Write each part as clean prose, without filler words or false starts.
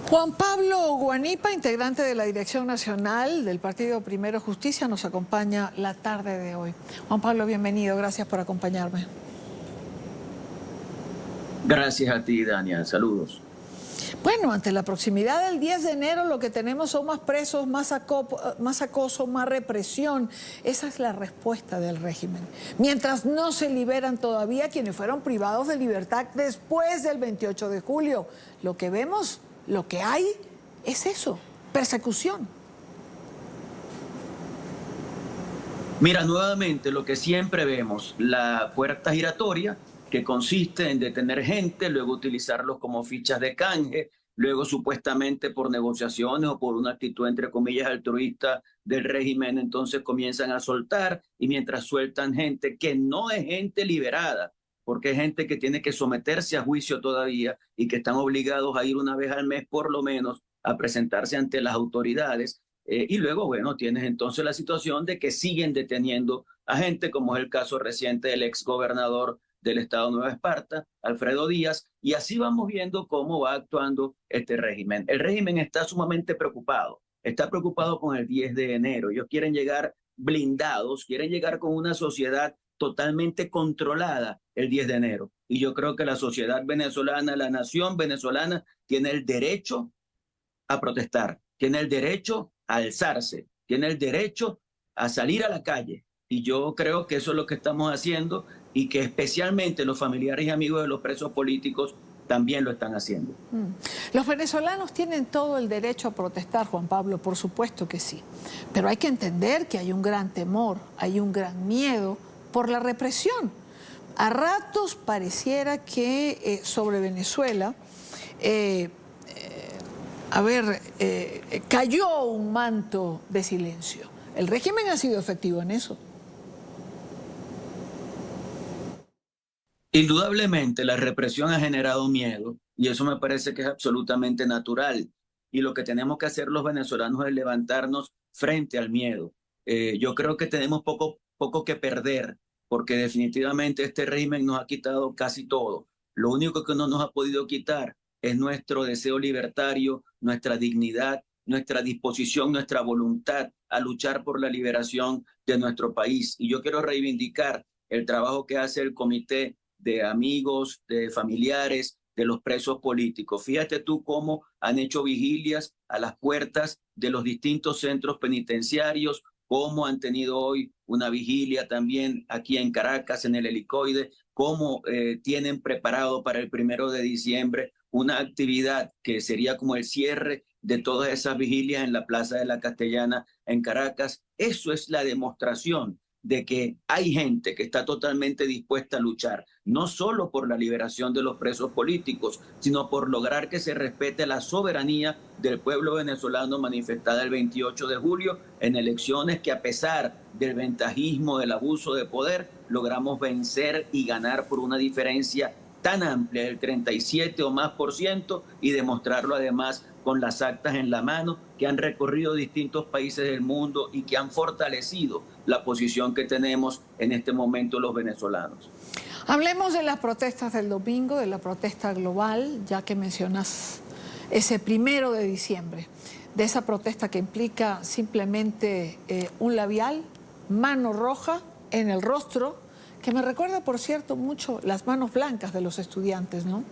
Juan Pablo Guanipa, integrante de la Dirección Nacional del Partido Primero Justicia, nos acompaña la tarde de hoy. Juan Pablo, bienvenido, gracias por acompañarme. Gracias a ti, Dania. Saludos. Bueno, ante la proximidad del 10 de enero lo que tenemos son más presos, más acoso, más represión. Esa es la respuesta del régimen. Mientras no se liberan todavía quienes fueron privados de libertad después del 28 de julio. Lo que vemos, lo que hay es eso, persecución. Mira, nuevamente lo que siempre vemos, la puerta giratoria, que consiste en detener gente, luego utilizarlos como fichas de canje, luego supuestamente por negociaciones o por una actitud entre comillas altruista del régimen, entonces comienzan a soltar, y mientras sueltan gente que no es gente liberada, porque es gente que tiene que someterse a juicio todavía y que están obligados a ir una vez al mes por lo menos a presentarse ante las autoridades. Y luego, bueno, tienes entonces la situación de que siguen deteniendo a gente, como es el caso reciente del exgobernador del estado de Nueva Esparta, Alfredo Díaz, y así vamos viendo cómo va actuando este régimen. El régimen está sumamente preocupado, está preocupado con el 10 de enero. Ellos quieren llegar blindados, quieren llegar con una sociedad totalmente controlada el 10 de enero. Y yo creo que la sociedad venezolana, la nación venezolana, tiene el derecho a protestar, tiene el derecho a alzarse, tiene el derecho a salir a la calle. Y yo creo que eso es lo que estamos haciendo y que especialmente los familiares y amigos de los presos políticos también lo están haciendo. Los venezolanos tienen todo el derecho a protestar, Juan Pablo, por supuesto que sí. Pero hay que entender que hay un gran temor, hay un gran miedo por la represión. A ratos pareciera que sobre Venezuela cayó un manto de silencio. El régimen ha sido efectivo en eso. Indudablemente la represión ha generado miedo y eso me parece que es absolutamente natural. Y lo que tenemos que hacer los venezolanos es levantarnos frente al miedo. Yo creo que tenemos poco que perder porque definitivamente este régimen nos ha quitado casi todo. Lo único que no nos ha podido quitar es nuestro deseo libertario, nuestra dignidad, nuestra disposición, nuestra voluntad a luchar por la liberación de nuestro país. Y yo quiero reivindicar el trabajo que hace el Comité de Amigos, de familiares, de los presos políticos. Fíjate tú cómo han hecho vigilias a las puertas de los distintos centros penitenciarios, cómo han tenido hoy una vigilia también aquí en Caracas, en el Helicoide, cómo tienen preparado para el 1 de diciembre una actividad que sería como el cierre de todas esas vigilias en la Plaza de la Castellana en Caracas. Eso es la demostración de que hay gente que está totalmente dispuesta a luchar, no solo por la liberación de los presos políticos, sino por lograr que se respete la soberanía del pueblo venezolano manifestada el 28 de julio en elecciones que, a pesar del ventajismo, del abuso de poder, logramos vencer y ganar por una diferencia tan amplia del 37 o más por ciento, y demostrarlo además con las actas en la mano que han recorrido distintos países del mundo y que han fortalecido la posición que tenemos en este momento los venezolanos. Hablemos de las protestas del domingo, de la protesta global, ya que mencionas ese 1 de diciembre, de esa protesta que implica simplemente un labial, mano roja en el rostro, que me recuerda, por cierto, mucho las manos blancas de los estudiantes, ¿no?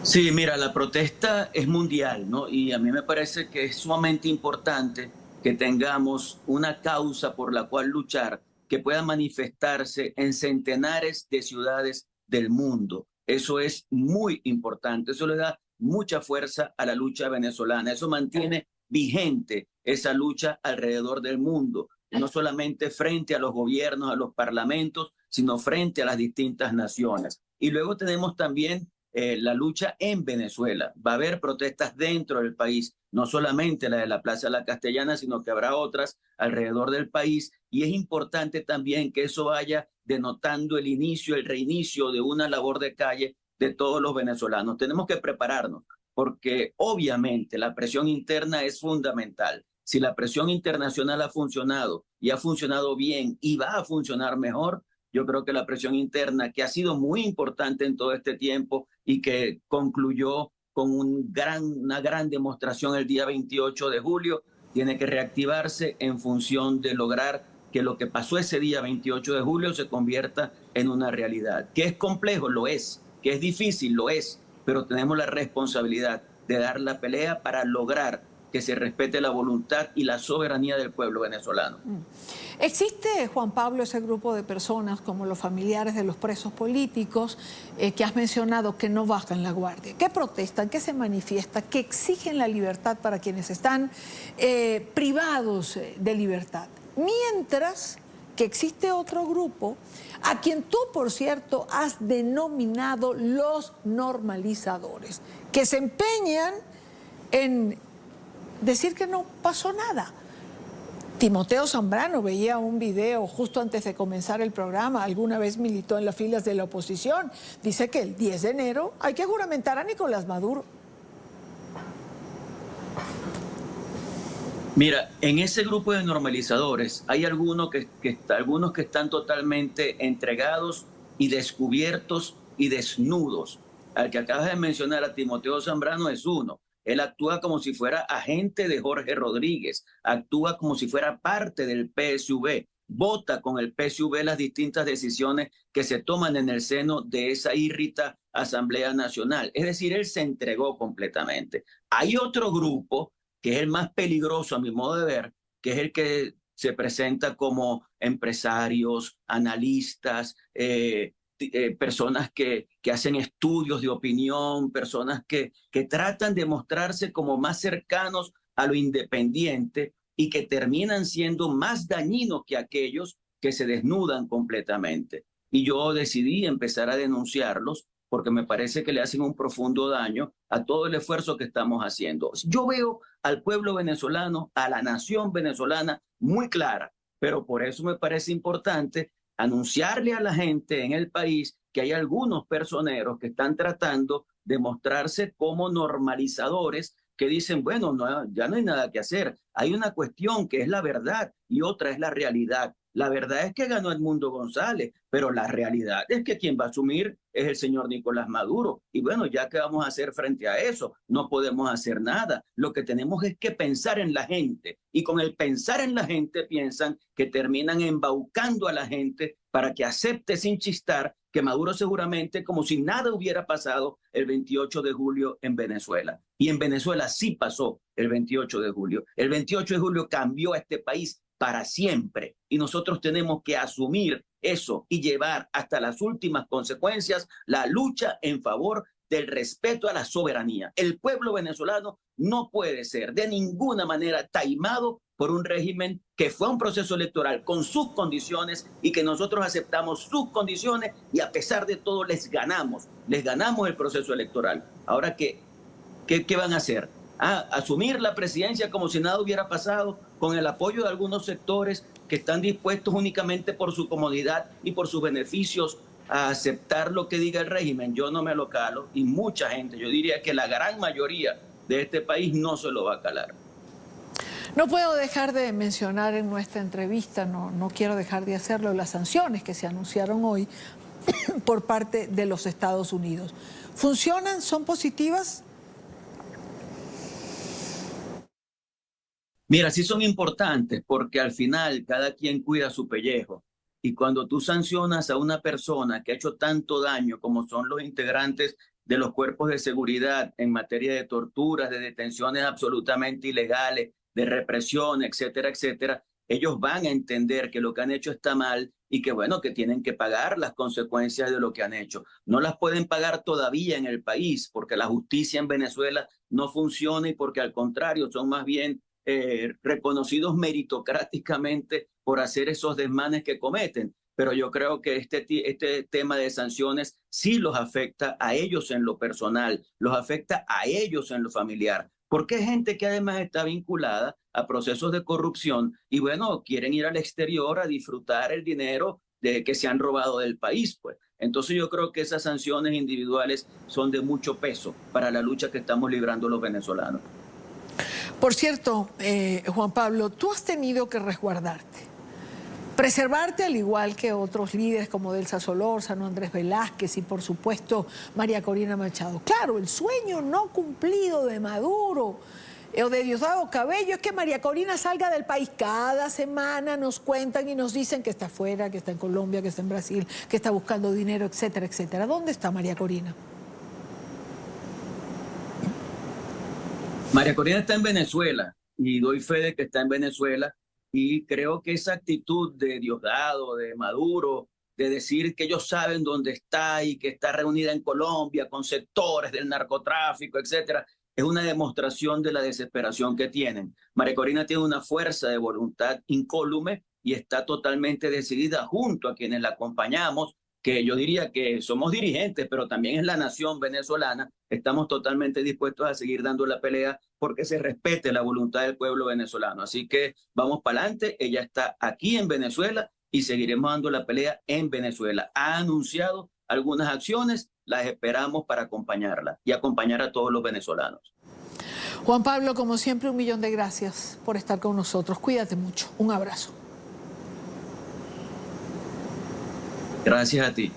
Sí, mira, la protesta es mundial, ¿no? Y a mí me parece que es sumamente importante que tengamos una causa por la cual luchar que pueda manifestarse en centenares de ciudades del mundo. Eso es muy importante, eso le da mucha fuerza a la lucha venezolana, eso mantiene vigente esa lucha alrededor del mundo, no solamente frente a los gobiernos, a los parlamentos, sino frente a las distintas naciones. Y luego tenemos también la lucha en Venezuela. Va a haber protestas dentro del país, no solamente la de la Plaza de la Castellana, sino que habrá otras alrededor del país. Y es importante también que eso vaya denotando el inicio, el reinicio de una labor de calle de todos los venezolanos. Tenemos que prepararnos porque obviamente la presión interna es fundamental. Si la presión internacional ha funcionado y ha funcionado bien y va a funcionar mejor, Yo creo que la presión interna, que ha sido muy importante en todo este tiempo y que concluyó con una gran demostración el día 28 de julio, tiene que reactivarse en función de lograr que lo que pasó ese día 28 de julio se convierta en una realidad. Que es complejo, lo es. Que es difícil, lo es. Pero tenemos la responsabilidad de dar la pelea para lograr que se respete la voluntad y la soberanía del pueblo venezolano. ¿Existe, Juan Pablo, ese grupo de personas como los familiares de los presos políticos que has mencionado que no bajan la guardia, que protestan, que se manifiestan, que exigen la libertad para quienes están privados de libertad? Mientras que existe otro grupo a quien tú, por cierto, has denominado los normalizadores, que se empeñan en decir que no pasó nada. Timoteo Zambrano, veía un video justo antes de comenzar el programa, alguna vez militó en las filas de la oposición, dice que el 10 de enero hay que juramentar a Nicolás Maduro. Mira, en ese grupo de normalizadores hay algunos que están totalmente entregados y descubiertos y desnudos. Al que acabas de mencionar, a Timoteo Zambrano, es uno. Él actúa como si fuera agente de Jorge Rodríguez, actúa como si fuera parte del PSV, vota con el PSV las distintas decisiones que se toman en el seno de esa írrita Asamblea Nacional. Es decir, él se entregó completamente. Hay otro grupo que es el más peligroso a mi modo de ver, que es el que se presenta como empresarios, analistas, personas que hacen estudios de opinión, personas que tratan de mostrarse como más cercanos a lo independiente y que terminan siendo más dañinos que aquellos que se desnudan completamente. Y yo decidí empezar a denunciarlos porque me parece que le hacen un profundo daño a todo el esfuerzo que estamos haciendo. Yo veo al pueblo venezolano, a la nación venezolana muy clara, pero por eso me parece importante anunciarle a la gente en el país que hay algunos personeros que están tratando de mostrarse como normalizadores, que dicen, bueno, no, ya no hay nada que hacer. Hay una cuestión que es la verdad y otra es la realidad. La verdad es que ganó Edmundo González, pero la realidad es que quien va a asumir es el señor Nicolás Maduro. Y bueno, ya que vamos a hacer frente a eso, no podemos hacer nada. Lo que tenemos es que pensar en la gente. Y con el pensar en la gente piensan que terminan embaucando a la gente para que acepte sin chistar que Maduro seguramente, como si nada hubiera pasado el 28 de julio en Venezuela. Y en Venezuela sí pasó el 28 de julio. El 28 de julio cambió a este país para siempre. Y nosotros tenemos que asumir eso y llevar hasta las últimas consecuencias la lucha en favor del respeto a la soberanía. El pueblo venezolano no puede ser de ninguna manera taimado por un régimen que fue un proceso electoral con sus condiciones y que nosotros aceptamos sus condiciones y a pesar de todo les ganamos el proceso electoral. Ahora, ¿qué van a hacer? Asumir la presidencia como si nada hubiera pasado, con el apoyo de algunos sectores que están dispuestos únicamente por su comodidad y por sus beneficios a aceptar lo que diga el régimen. Yo no me lo calo y mucha gente, yo diría que la gran mayoría de este país no se lo va a calar. No puedo dejar de mencionar en nuestra entrevista, no quiero dejar de hacerlo, las sanciones que se anunciaron hoy por parte de los Estados Unidos. ¿Funcionan? ¿Son positivas? Mira, sí son importantes porque al final cada quien cuida su pellejo. Y cuando tú sancionas a una persona que ha hecho tanto daño como son los integrantes de los cuerpos de seguridad en materia de torturas, de detenciones absolutamente ilegales, de represión, etcétera, etcétera, ellos van a entender que lo que han hecho está mal y que bueno, que tienen que pagar las consecuencias de lo que han hecho. No las pueden pagar todavía en el país porque la justicia en Venezuela no funciona y porque al contrario son más bien reconocidos meritocráticamente por hacer esos desmanes que cometen. Pero yo creo que este tema de sanciones sí los afecta a ellos en lo personal, los afecta a ellos en lo familiar, porque hay gente que además está vinculada a procesos de corrupción y bueno, quieren ir al exterior a disfrutar el dinero que se han robado del país, pues. Entonces yo creo que esas sanciones individuales son de mucho peso para la lucha que estamos librando los venezolanos. Por cierto, Juan Pablo, tú has tenido que resguardarte Preservarte, al igual que otros líderes como Delsa Solórzano, Andrés Velázquez y por supuesto María Corina Machado. Claro, el sueño no cumplido de Maduro o de Diosdado Cabello es que María Corina salga del país. Cada semana nos cuentan y nos dicen que está afuera, que está en Colombia, que está en Brasil, que está buscando dinero, etcétera, etcétera. ¿Dónde está María Corina? María Corina está en Venezuela y doy fe de que está en Venezuela y creo que esa actitud de Diosdado, de Maduro, de decir que ellos saben dónde está y que está reunida en Colombia con sectores del narcotráfico, etcétera, es una demostración de la desesperación que tienen. María Corina tiene una fuerza de voluntad incólume y está totalmente decidida junto a quienes la acompañamos, que yo diría que somos dirigentes, pero también es la nación venezolana. Estamos totalmente dispuestos a seguir dando la pelea porque se respete la voluntad del pueblo venezolano. Así que vamos para adelante. Ella está aquí en Venezuela y seguiremos dando la pelea en Venezuela. Ha anunciado algunas acciones, las esperamos para acompañarla y acompañar a todos los venezolanos. Juan Pablo, como siempre, 1.000.000 de gracias por estar con nosotros. Cuídate mucho. Un abrazo. Gracias a ti.